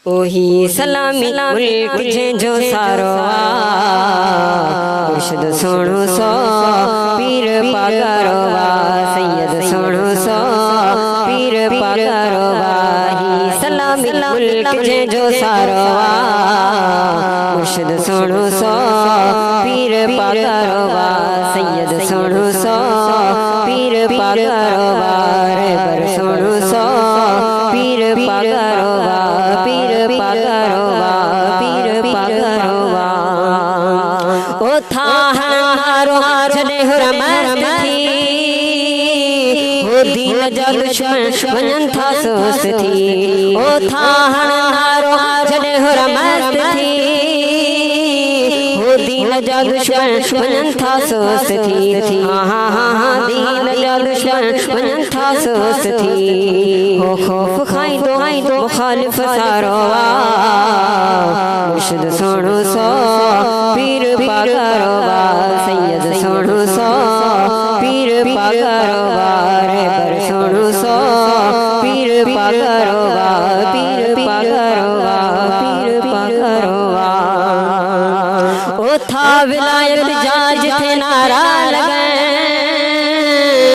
ओही सलामी मुल्क जो सारो मुर्शिद सोणो सो पीर पगरवा सैयद सोणो सो पीर पगरवा ही सलामी मुल्क जो सारो मुर्शिद सोणो सो पीर पगरवा सैयद सोणो सो पीर पगरवा रे बर सोणो सो पीर पगरवा पीर पगरवा पीर पगरवा ओ था हमारो चले हुरमत थी ओ दीन जग दुश्मन था सोस्त थी ओ था हमारो चले हुरमत थी ओ दीन जग दुश्मन था सोस्त थी हाँ हाँ दीन जग दुश्मन था सोस्त थी हो खौफ खाई दो मुखालिफ सारोवा मुर्शिद सोणो सो पीर पगरवा सैयद सोणो सो पीर पगरवा रे बर सोणो सो पीर पगरवा पीर पगरवा पीर पगरवा ओ था विलायत जाज थे नारा लगे